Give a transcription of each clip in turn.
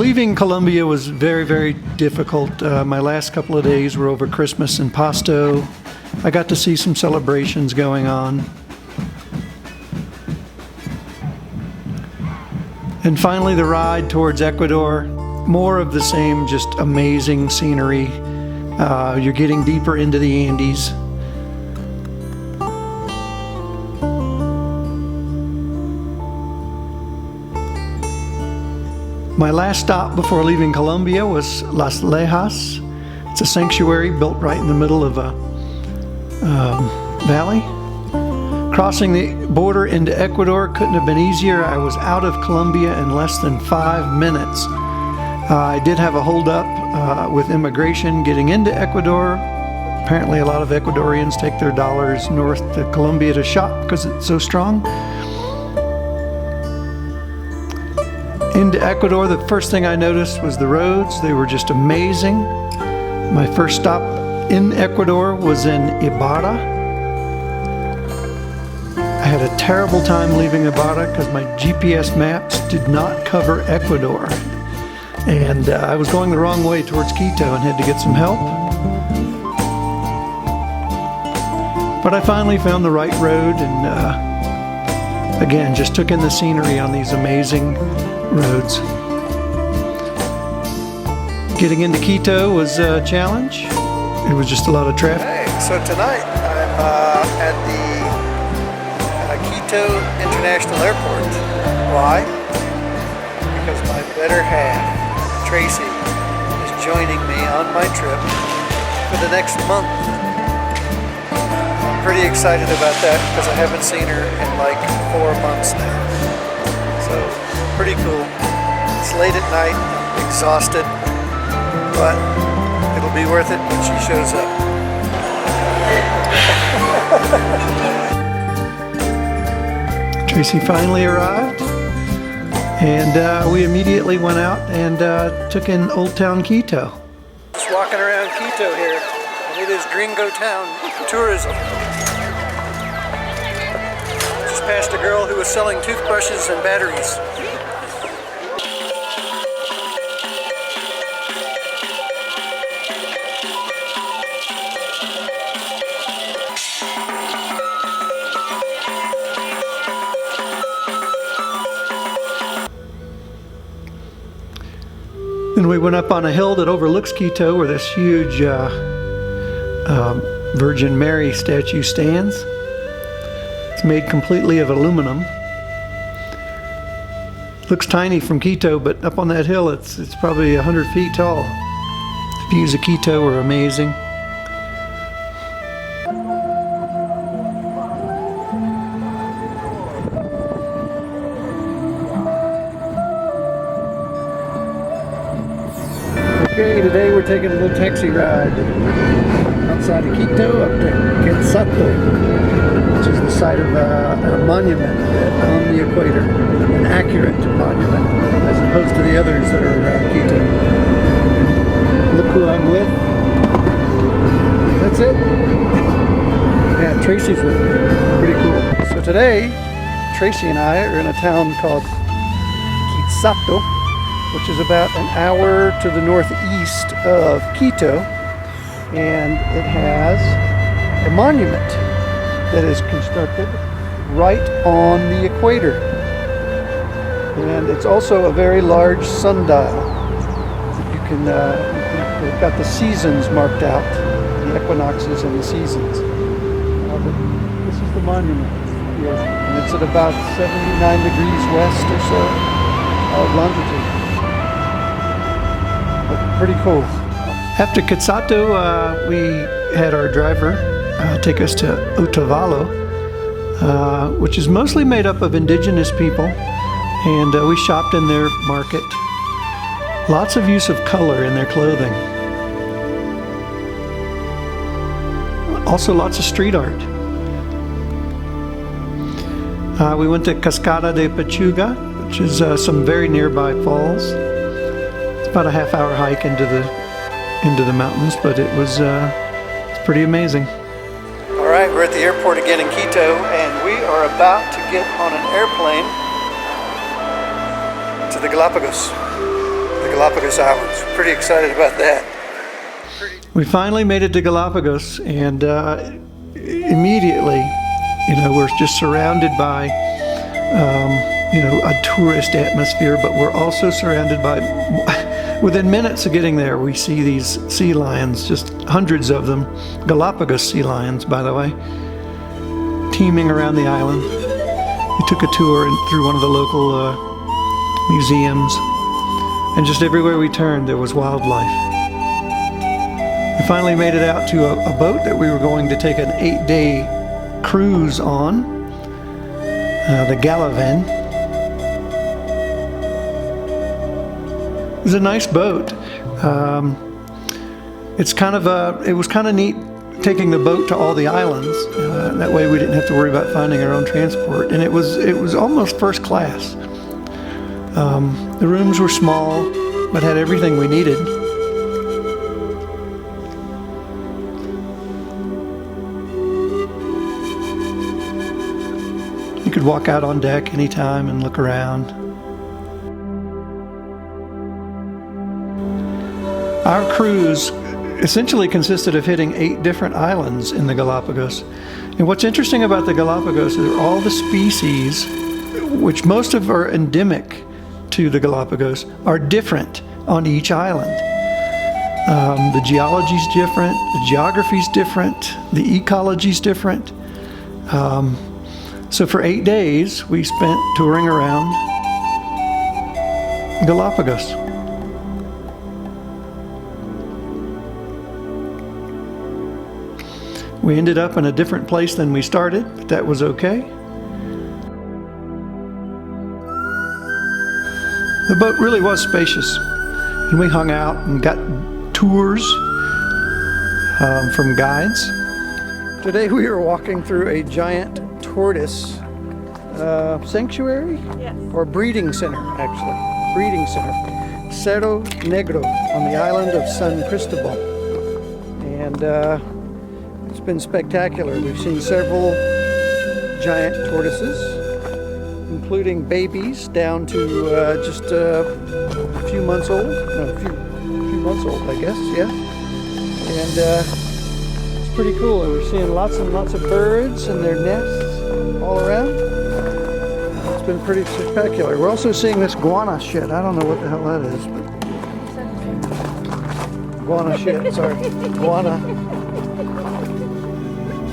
leaving Colombia was very, very difficult. My last couple of days were over Christmas in Pasto. I got to see some celebrations going on. And finally the ride towards Ecuador. More of the same, just amazing scenery. You're getting deeper into the Andes. My last stop before leaving Colombia was Las Lejas. It's a sanctuary built right in the middle of a valley. Crossing the border into Ecuador couldn't have been easier. I was out of Colombia in less than 5 minutes. I did have a holdup with immigration getting into Ecuador. Apparently a lot of Ecuadorians take their dollars north to Colombia to shop because it's so strong. Into Ecuador, the first thing I noticed was the roads. They were just amazing. My first stop in Ecuador was in Ibarra. I had a terrible time leaving Ibarra because my GPS maps did not cover Ecuador. And I was going the wrong way towards Quito and had to get some help. But I finally found the right road and again, just took in the scenery on these amazing roads. Getting into Quito was a challenge. It was just a lot of traffic. Hey, so tonight I'm at the Quito International Airport. Why? Because my better half, Tracy, is joining me on my trip for the next month. I'm pretty excited about that because I haven't seen her in like 4 months now. So, pretty cool. It's late at night, I'm exhausted, but it'll be worth it when she shows up. Tracy finally arrived, and we immediately went out and took in Old Town Quito. Just walking around Quito here, and it is Gringo Town tourism. Just passed a girl who was selling toothbrushes and batteries. Then we went up on a hill that overlooks Quito where this huge Virgin Mary statue stands. It's made completely of aluminum. Looks tiny from Quito, but up on that hill it's probably 100 feet tall. The views of Quito are amazing. Okay, today we're taking a little taxi ride outside of Quito up to Quetzalto, which is the site of a monument on the equator, an accurate monument, as opposed to the others that are around Quito. Look who I'm with. That's it. Yeah, Tracy's with me. Pretty cool. So today, Tracy and I are in a town called Quetzalto, which is about an hour to the northeast of Quito, and it has a monument that is constructed right on the equator. And it's also a very large sundial. You can, they've got the seasons marked out, the equinoxes and the seasons. This is the monument here, and it's at about 79 degrees west or so of longitude. Pretty cool. After Quetzalto, we had our driver take us to Otavalo, which is mostly made up of indigenous people, and we shopped in their market. Lots of use of color in their clothing. Also lots of street art. We went to Cascada de Pechuga, which is some very nearby falls. About a half-hour hike into the mountains, but it's pretty amazing. All right, we're at the airport again in Quito, and we are about to get on an airplane to the Galapagos Galapagos Islands. Pretty excited about that. We finally made it to Galapagos, and immediately, we're just surrounded by, a tourist atmosphere, but we're also surrounded by, within minutes of getting there, we see these sea lions, just hundreds of them, Galapagos sea lions, by the way, teeming around the island. We took a tour through one of the local museums, and just everywhere we turned there was wildlife. We finally made it out to a boat that we were going to take an 8-day cruise on, the Galapagos. It was a nice boat. It was kind of neat taking the boat to all the islands. That way we didn't have to worry about finding our own transport, and it was almost first class. The rooms were small, but had everything we needed. You could walk out on deck anytime and look around. Our cruise essentially consisted of hitting 8 different islands in the Galapagos. And what's interesting about the Galapagos is all the species, which most of are endemic to the Galapagos, are different on each island. The geology's different, the geography's different, the ecology's different. So for 8 days, we spent touring around Galapagos. We ended up in a different place than we started, but that was okay. The boat really was spacious, and we hung out and got tours from guides. Today we are walking through a giant tortoise sanctuary? Yes. Or breeding center, actually. Breeding center. Cerro Negro on the island of San Cristobal. And it's been spectacular. We've seen several giant tortoises, including babies down to just a few months old. No, a few months old, I guess, yeah. And it's pretty cool. And we're seeing lots and lots of birds and their nests all around. It's been pretty spectacular. We're also seeing this guana shit. I don't know what the hell that is, but guana shit, sorry. Guana.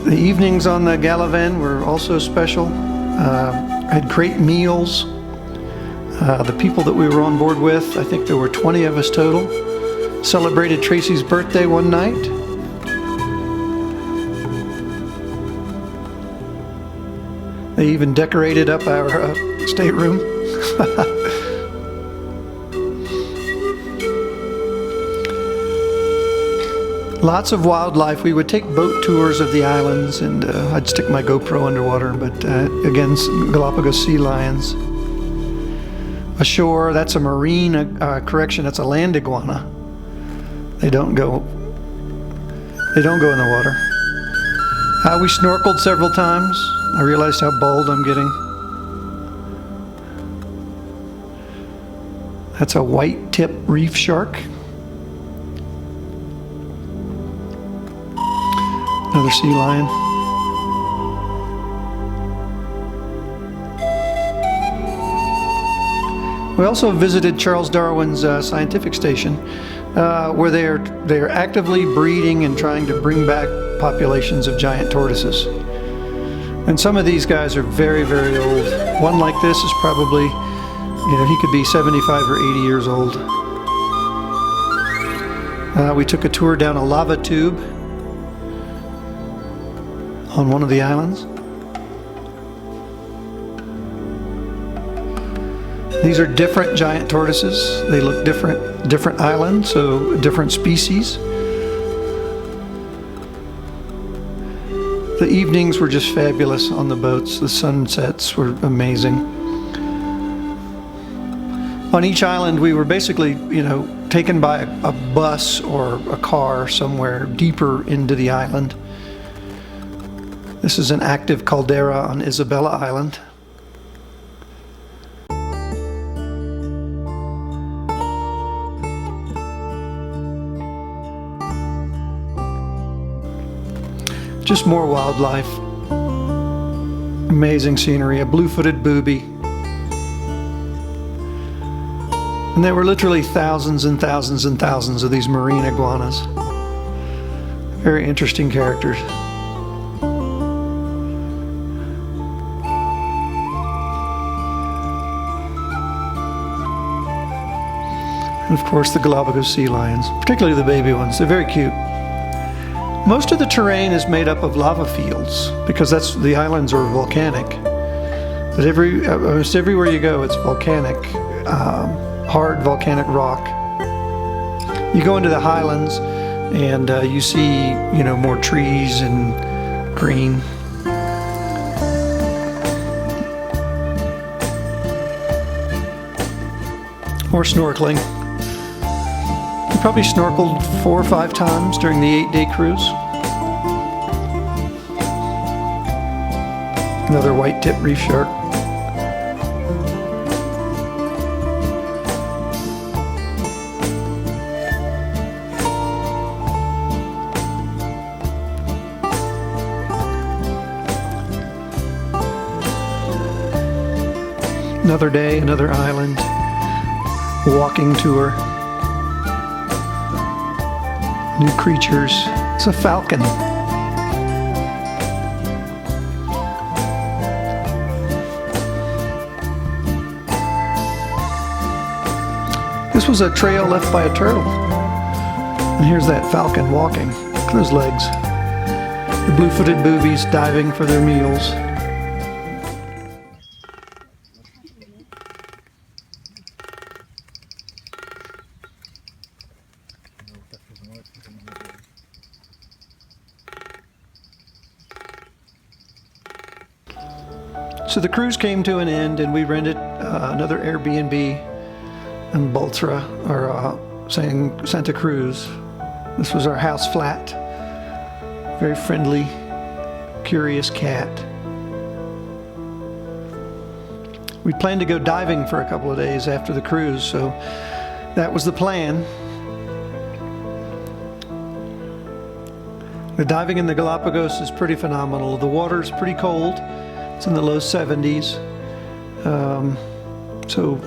The evenings on the Galapagos were also special. Had great meals. The people that we were on board with, I think there were 20 of us total, celebrated Tracy's birthday one night. They even decorated up our stateroom. Lots of wildlife. We would take boat tours of the islands, and I'd stick my GoPro underwater, but again, Galapagos sea lions. Ashore, that's a marine, that's a land iguana. They don't go in the water. We snorkeled several times. I realized how bald I'm getting. That's a white tip reef shark. Another sea lion. We also visited Charles Darwin's scientific station, where they are actively breeding and trying to bring back populations of giant tortoises. And some of these guys are very, very old. One like this is probably, he could be 75 or 80 years old. We took a tour down a lava tube on one of the islands. These are different giant tortoises. They look different islands, so different species. The evenings were just fabulous on the boats. The sunsets were amazing. On each island, we were basically, taken by a bus or a car somewhere deeper into the island. This is an active caldera on Isabella Island. Just more wildlife. Amazing scenery. A blue-footed booby. And there were literally thousands and thousands and thousands of these marine iguanas. Very interesting characters. And of course the Galapagos sea lions, particularly the baby ones. They're very cute. Most of the terrain is made up of lava fields because the islands are volcanic. But almost everywhere you go, it's volcanic, hard volcanic rock. You go into the highlands and you see, more trees and green. More snorkeling. Probably snorkeled 4 or 5 times during the 8-day cruise. Another white-tipped reef shark. Another day, another island. Walking tour. New creatures. It's a falcon. This was a trail left by a turtle. And here's that falcon walking. Look at those legs. The blue-footed boobies diving for their meals. So the cruise came to an end and we rented another Airbnb in Baltra, or Santa Cruz. This was our house flat. Very friendly, curious cat. We planned to go diving for a couple of days after the cruise, so that was the plan. The diving in the Galapagos is pretty phenomenal. The water's pretty cold. It's in the low 70s. So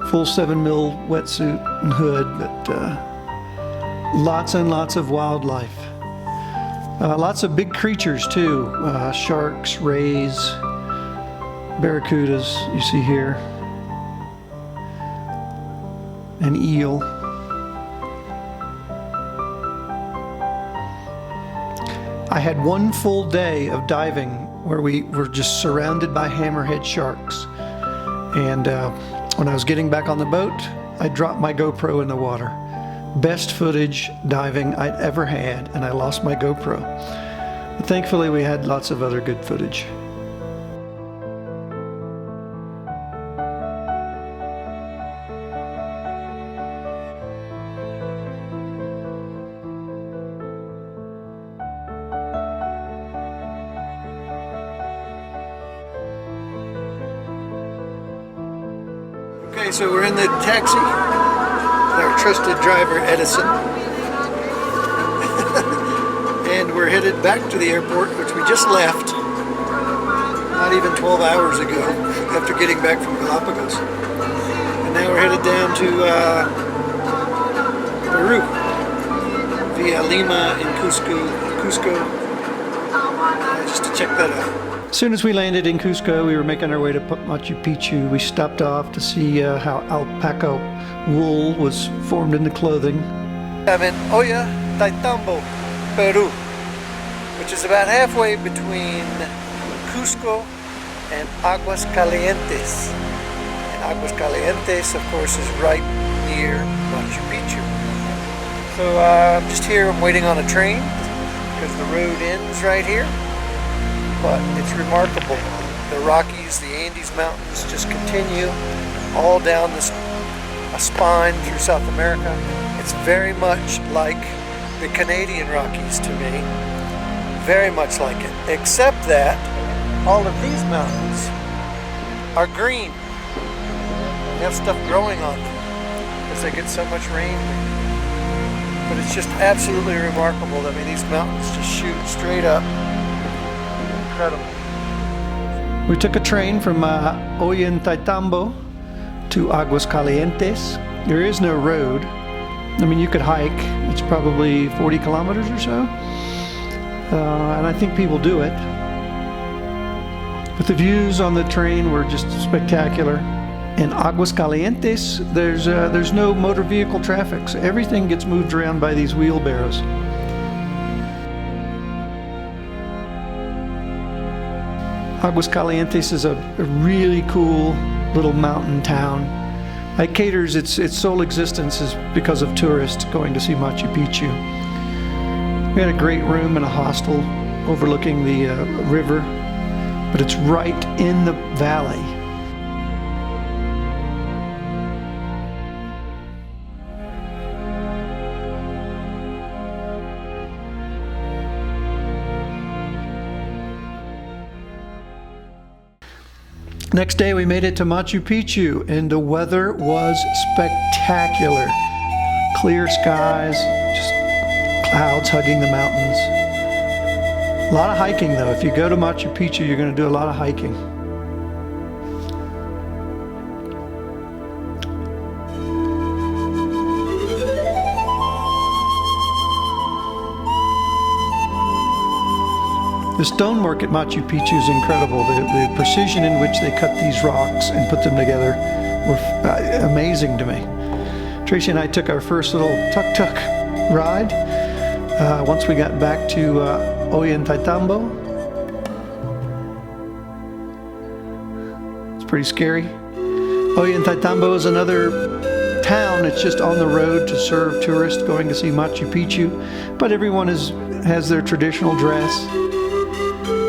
full 7mm wetsuit and hood, but lots and lots of wildlife. Lots of big creatures too. Sharks, rays, barracudas you see here. An eel. I had one full day of diving where we were just surrounded by hammerhead sharks. And when I was getting back on the boat, I dropped my GoPro in the water. Best footage diving I'd ever had, and I lost my GoPro. But thankfully we had lots of other good footage. Okay, so we're in the taxi with our trusted driver Edison. And we're headed back to the airport, which we just left not even 12 hours ago after getting back from Galapagos. And now we're headed down to Peru via Lima and Cusco, just to check that out. As soon as we landed in Cusco, we were making our way to Machu Picchu. We stopped off to see how alpaca wool was formed into clothing. I'm in Ollantaytambo, Peru, which is about halfway between Cusco and Aguas Calientes. And Aguas Calientes, of course, is right near Machu Picchu. So I'm just here, I'm waiting on a train because the road ends right here. But it's remarkable. The Rockies, the Andes Mountains just continue all down a spine through South America. It's very much like the Canadian Rockies to me. Very much like it. Except that all of these mountains are green. They have stuff growing on them because they get so much rain. but it's just absolutely remarkable. I mean, these mountains just shoot straight up. Incredible. We took a train from Ollantaytambo to Aguascalientes. There is no road. I mean, you could hike. It's probably 40 kilometers or so. And I think people do it. But the views on the train were just spectacular. In Aguascalientes, there's no motor vehicle traffic, so everything gets moved around by these wheelbarrows. Aguascalientes is a really cool little mountain town. It caters, its sole existence is because of tourists going to see Machu Picchu. We had a great room in a hostel overlooking the river, but it's right in the valley. Next day we made it to Machu Picchu and the weather was spectacular. Clear skies, just clouds hugging the mountains. A lot of hiking though. If you go to Machu Picchu, you're going to do a lot of hiking. The stonework at Machu Picchu is incredible. The precision in which they cut these rocks and put them together were amazing to me. Tracy and I took our first little tuk-tuk ride once we got back to Ollantaytambo. It's pretty scary. Ollantaytambo is another town. It's just on the road to serve tourists going to see Machu Picchu, but everyone has their traditional dress.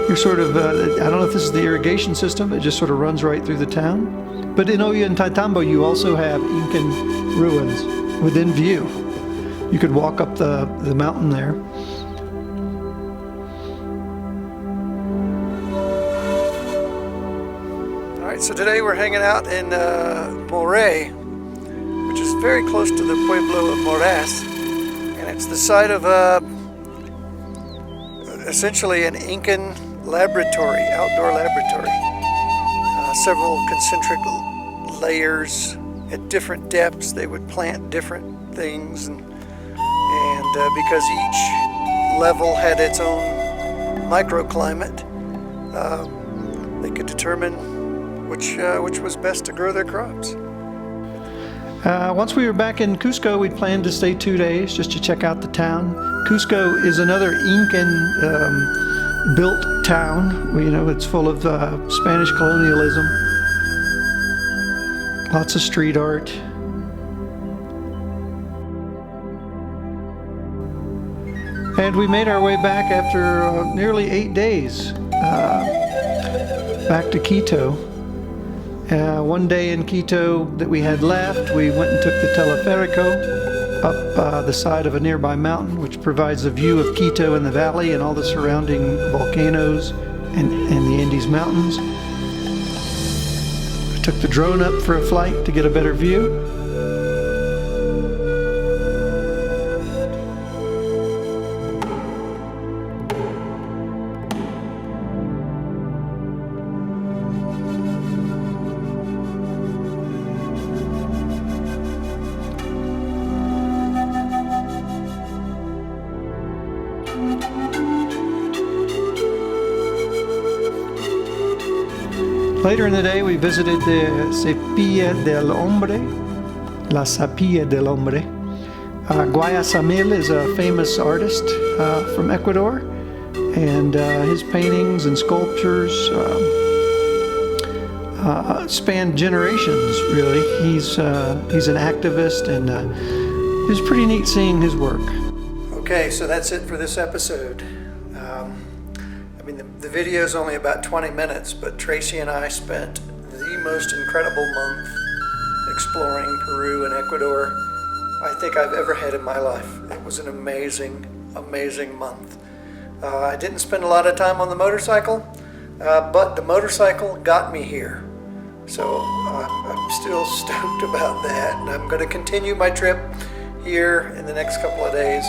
You're sort of, I don't know if this is the irrigation system, it just sort of runs right through the town. But in Ollantaytambo you also have Incan ruins within view. You could walk up the mountain there. Alright, so today we're hanging out in Moray, which is very close to the Pueblo of Moraz. And it's the site of essentially an Incan laboratory, outdoor laboratory. Several concentric layers at different depths. They would plant different things, and because each level had its own microclimate, they could determine which was best to grow their crops. Once we were back in Cusco, we planned to stay 2 days just to check out the town. Cusco is another Incan built town. You know, it's full of Spanish colonialism. Lots of street art. And we made our way back after nearly 8 days back to Quito. One day in Quito that we had left, we went and took the teleférico up the side of a nearby mountain, which provides a view of Quito in the valley and all the surrounding volcanoes and the Andes Mountains. I took the drone up for a flight to get a better view. Later in the day, we visited the Sapilla del Hombre, La Sapilla del Hombre. Guayasamil is a famous artist from Ecuador, and his paintings and sculptures span generations, really. He's an activist, and it was pretty neat seeing his work. Okay, so that's it for this episode. I mean, the video is only about 20 minutes, but Tracy and I spent the most incredible month exploring Peru and Ecuador I think I've ever had in my life. It was an amazing, amazing month. I didn't spend a lot of time on the motorcycle, but the motorcycle got me here. So I'm still stoked about that, and I'm going to continue my trip here in the next couple of days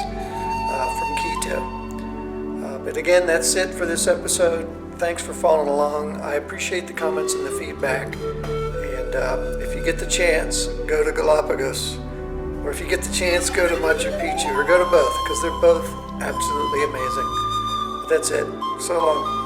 from Quito. But again, that's it for this episode. Thanks for following along. I appreciate the comments and the feedback. And if you get the chance, go to Galapagos. Or if you get the chance, go to Machu Picchu, or go to both, because they're both absolutely amazing. But that's it. So long.